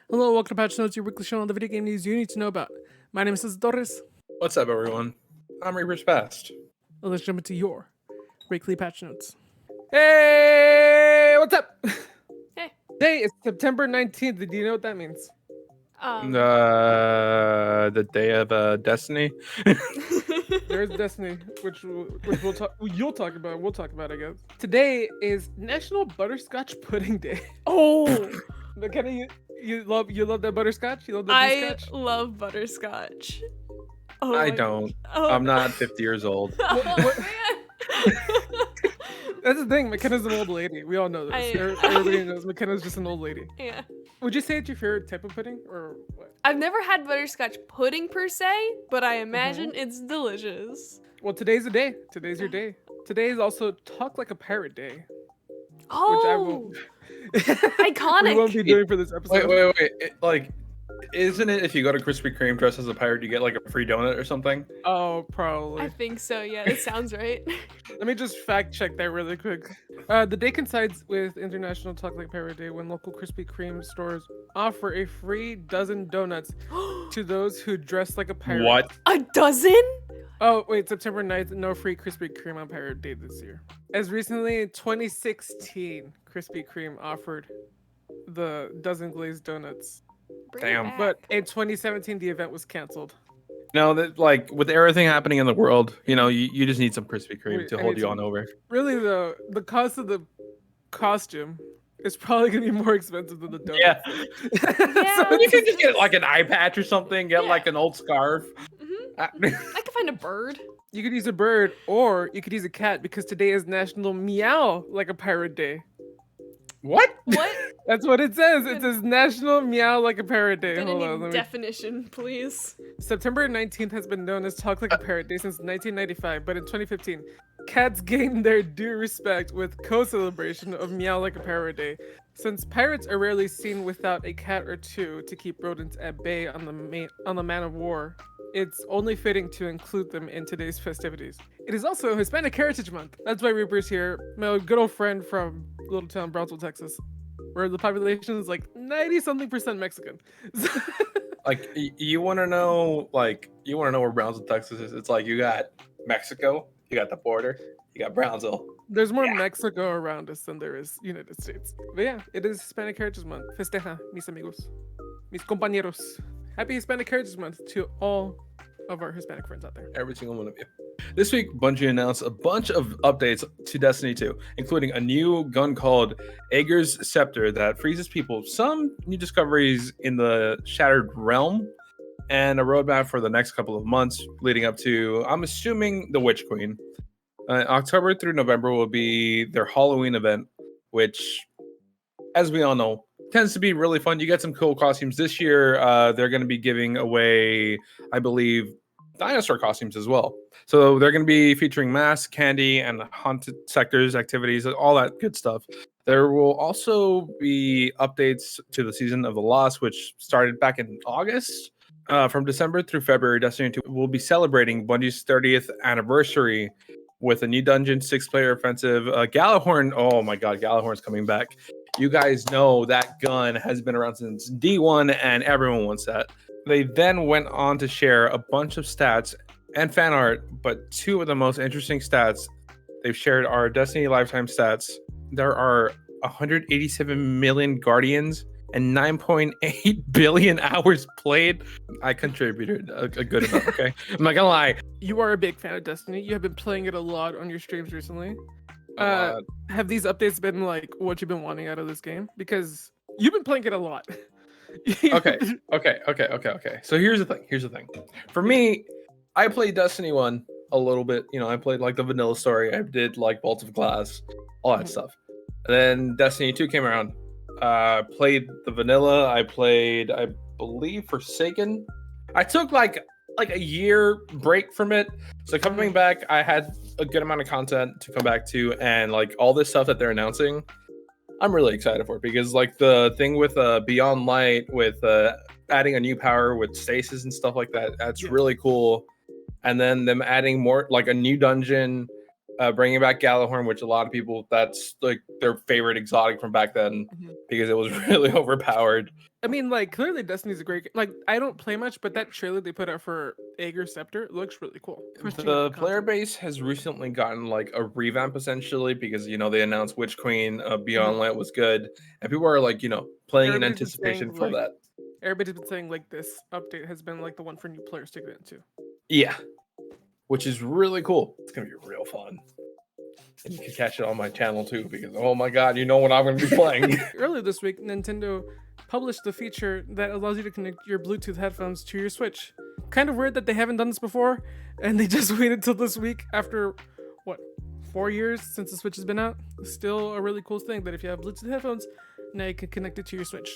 Hello, welcome to Patch Notes, your weekly show on the video game news you need to know about. My name is Cesar Torres. What's up, everyone? I'm ReapersPast. Now let's jump into your weekly Patch Notes. Hey, what's up? Hey. Today is September 19th. Do you know what that means? The day of Destiny. There's Destiny, which you'll talk about. We'll talk about, I guess. Today is National Butterscotch Pudding Day. Oh, McKenna, you love that butterscotch? You love that I scotch? love butterscotch. Oh, I my don't. gosh. Oh. I'm not 50 years old. Oh, man. That's the thing. McKenna's an old lady. We all know this. Everybody knows McKenna's just an old lady. Yeah. Would you say it's your favorite type of pudding, or what? I've never had butterscotch pudding per se, but I imagine it's delicious. Well, today's the day. Today's your day. Today is also Talk Like a Pirate Day. Oh, Which I will. iconic. We won't be doing for this episode. Wait. Isn't it if you go to Krispy Kreme dressed as a pirate, you get like a free donut or something? Oh, probably. I think so. Yeah, that sounds right. Let me just fact check that really quick. The day coincides with International Talk Like Pirate Day, when local Krispy Kreme stores offer a free dozen donuts to those who dress like a pirate. What? A dozen? Oh, wait, September 9th, no free Krispy Kreme on Pirate Day this year. As recently in 2016, Krispy Kreme offered the dozen glazed donuts. Bring it Damn. back. But in 2017, the event was canceled. No, that like with everything happening in the world, you just need some Krispy Kreme Wait, to I hold need you some- on over. Really, though, the cost of the costume is probably going to be more expensive than the donut. Yeah. Yeah. You can just get like an eye patch or something, get Yeah. like an old scarf. Mhm. Ah, I could find a bird. You could use a bird, or you could use a cat, because today is National Meow Like a Pirate Day. What? What? That's what it says. It says National Meow Like a Pirate Day. Gonna Hold on, need let me... definition, please. September 19th has been known as Talk Like a Parrot Day since 1995, but in 2015, cats gained their due respect with co-celebration of Meow Like a Parrot Day. Since pirates are rarely seen without a cat or two to keep rodents at bay on the man of war, it's only fitting to include them in today's festivities. It is also Hispanic Heritage Month. That's why Reaper's here, my good old friend from little town Brownsville, Texas, where the population is like 90-something% Mexican. Like you want to know where Brownsville, Texas is? It's like you got Mexico, you got the border, you got Brownsville. There's more Mexico around us than there is United States. But yeah, it is Hispanic Heritage Month. Festeja, mis amigos, mis compañeros. Happy Hispanic Heritage Month to all of our Hispanic friends out there. Every single one of you. This week, Bungie announced a bunch of updates to Destiny 2, including a new gun called Aeger's Scepter that freezes people, some new discoveries in the Shattered Realm, and a roadmap for the next couple of months leading up to, I'm assuming, the Witch Queen. October through November will be their Halloween event, which, as we all know, tends to be really fun. You get some cool costumes. This year, they're going to be giving away, I believe, dinosaur costumes as well. So they're going to be featuring masks, candy, and haunted sectors, activities, all that good stuff. There will also be updates to the Season of the Lost, which started back in August. From December through February, Destiny 2 will be celebrating Bungie's 30th anniversary with a new dungeon, 6-player offensive. Gallahorn, oh my god, Gallahorn's coming back. You guys know that gun has been around since D1 and everyone wants that. They then went on to share a bunch of stats and fan art, but two of the most interesting stats they've shared are Destiny lifetime stats. There are 187 million Guardians and 9.8 billion hours played. I contributed a good amount, okay? I'm not gonna lie. You are a big fan of Destiny. You have been playing it a lot on your streams recently. Uh, Have these updates been like what you've been wanting out of this game? Because you've been playing it a lot. okay. So here's the thing. For me, I played Destiny 1 a little bit. I played like the vanilla story. I did like Vault of Glass, all that stuff. And then Destiny 2 came around. Played the vanilla. I played, I believe, Forsaken. I took like a year break from it. So coming back, I had a good amount of content to come back to, and like all this stuff that they're announcing, I'm really excited for it, because like the thing with Beyond Light, with adding a new power with stasis and stuff like that, that's really cool. And then them adding more, like a new dungeon, bringing back Gallahorn, which a lot of people, that's like their favorite exotic from back then because it was really overpowered. I mean, like, clearly Destiny's a great. Like, I don't play much, but that trailer they put out for Aegir Scepter looks really cool. The player base has recently gotten like a revamp essentially because they announced Witch Queen Beyond Light was good, and people are like playing in Everybody's been anticipation saying, for like, that. Everybody's been saying like this update has been like the one for new players to get into. Yeah, which is really cool. It's gonna be real fun. And you can catch it on my channel too because oh my god, you know what I'm gonna be playing. Earlier this week, Nintendo published the feature that allows you to connect your Bluetooth headphones to your Switch. Kind of weird that they haven't done this before, and they just waited till this week after, what, 4 years since the Switch has been out? Still a really cool thing that if you have Bluetooth headphones, now you can connect it to your Switch.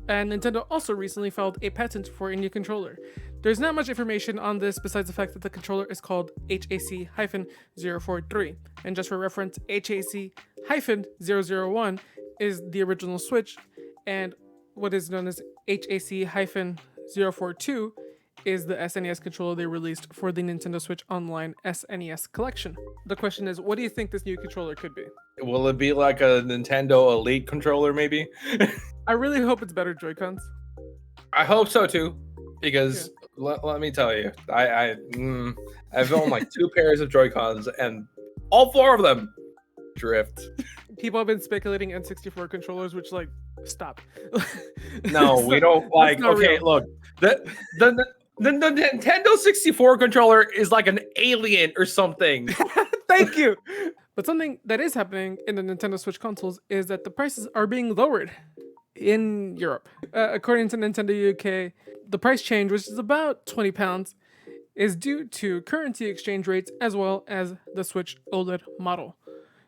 And Nintendo also recently filed a patent for a new controller. There's not much information on this besides the fact that the controller is called HAC-043. And just for reference, HAC-001 is the original Switch, and what is known as HAC-042 is the SNES controller they released for the Nintendo Switch Online SNES collection. The question is, what do you think this new controller could be? Will it be like a Nintendo Elite controller maybe? I really hope it's better Joy-Cons. I hope so too, because let me tell you, I've owned like 2 pairs of Joy-Cons and all 4 of them drift. People have been speculating N64 controllers, which stop. No, we don't like. Okay, real. Look, the Nintendo 64 controller is like an alien or something. Thank you. But something that is happening in the Nintendo Switch consoles is that the prices are being lowered in Europe. According to Nintendo UK, the price change, which is about £20, is due to currency exchange rates as well as the Switch OLED model.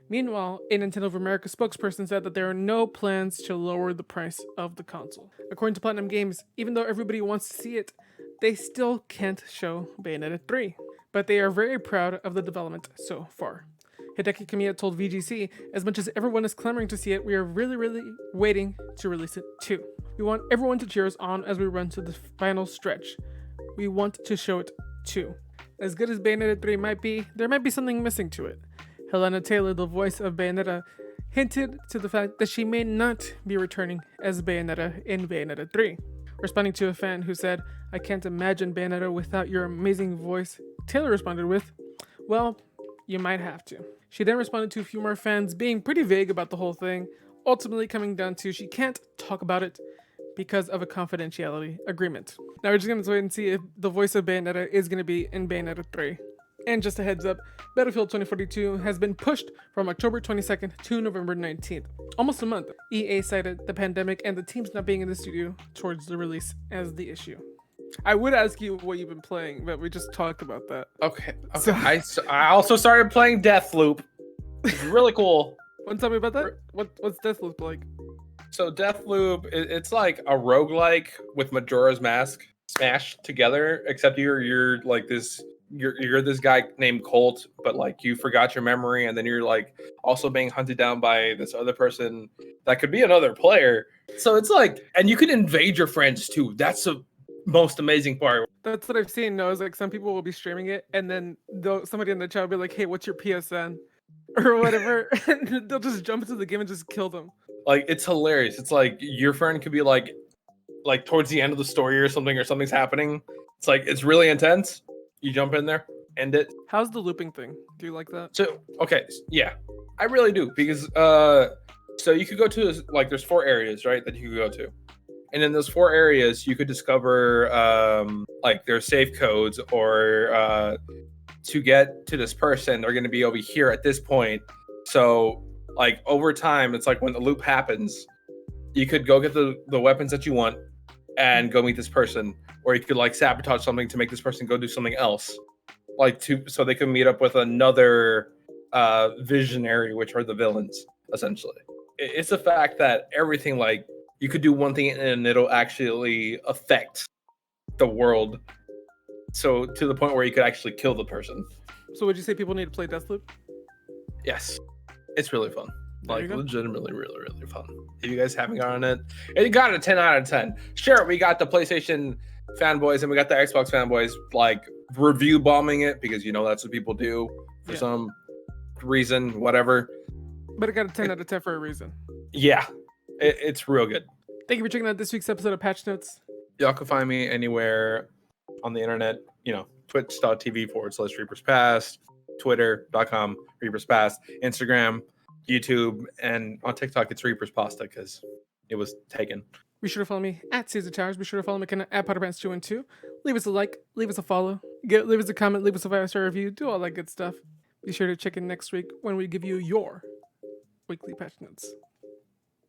Meanwhile, a Nintendo of America spokesperson said that there are no plans to lower the price of the console. According to Platinum Games, even though everybody wants to see it, they still can't show Bayonetta 3. But they are very proud of the development so far. Hideki Kamiya told VGC, as much as everyone is clamoring to see it, we are really waiting to release it too. We want everyone to cheer us on as we run to the final stretch. We want to show it too. As good as Bayonetta 3 might be, there might be something missing to it. Helena Taylor, the voice of Bayonetta, hinted to the fact that she may not be returning as Bayonetta in Bayonetta 3. Responding to a fan who said, "I can't imagine Bayonetta without your amazing voice," Taylor responded with, "Well, you might have to." She then responded to a few more fans being pretty vague about the whole thing, ultimately coming down to she can't talk about it because of a confidentiality agreement. Now we're just going to wait and see if the voice of Bayonetta is going to be in Bayonetta 3. And just a heads up, Battlefield 2042 has been pushed from October 22nd to November 19th. Almost a month. EA cited the pandemic and the teams not being in the studio towards the release as the issue. I would ask you what you've been playing, but we just talked about that. Okay. I also started playing Deathloop. It's really cool. Want to tell me about that? What's Deathloop like? So Deathloop, it's like a roguelike with Majora's Mask smashed together, except you're like this. You're this guy named Colt, but like you forgot your memory, and then you're like also being hunted down by this other person that could be another player. So it's like, and you can invade your friends too. That's the most amazing part. That's what I've seen. No, is like some people will be streaming it, and then somebody in the chat will be like, "Hey, what's your PSN?" or whatever, and they'll just jump into the game and just kill them. Like it's hilarious. It's like your friend could be like towards the end of the story or something's happening. It's like it's really intense. You jump in there, end it. How's the looping thing? Do you like that? So okay, yeah, I really do because so you could go to like there's 4 areas right that you could go to, and in those 4 areas you could discover like their safe codes or to get to this person they're going to be over here at this point. So like over time, it's like when the loop happens, you could go get the weapons that you want and go meet this person. Or you could like sabotage something to make this person go do something else, like so they can meet up with another visionary, which are the villains essentially. It's the fact that everything like you could do one thing and it'll actually affect the world. So to the point where you could actually kill the person. So would you say people need to play Deathloop? Yes, it's really fun. There Like legitimately really fun. If you guys haven't gotten it, it got a 10 out of 10. Sure, we got the PlayStation fanboys and we got the Xbox fanboys like review bombing it because that's what people do for some reason, whatever. But it got a 10 out of 10 for a reason. Yeah, it's real good. Thank you for checking out this week's episode of Patch Notes. Y'all can find me anywhere on the internet, twitch.tv/ReapersPast, twitter.com ReapersPast, Instagram, YouTube, and on TikTok it's Reapers Pasta because it was taken. Be sure to follow me at Caesar Towers. Be sure to follow me at PotterPants212. Leave us a like, leave us a follow, leave us a comment, leave us a 5-star review, do all that good stuff. Be sure to check in next week when we give you your weekly Patch Notes.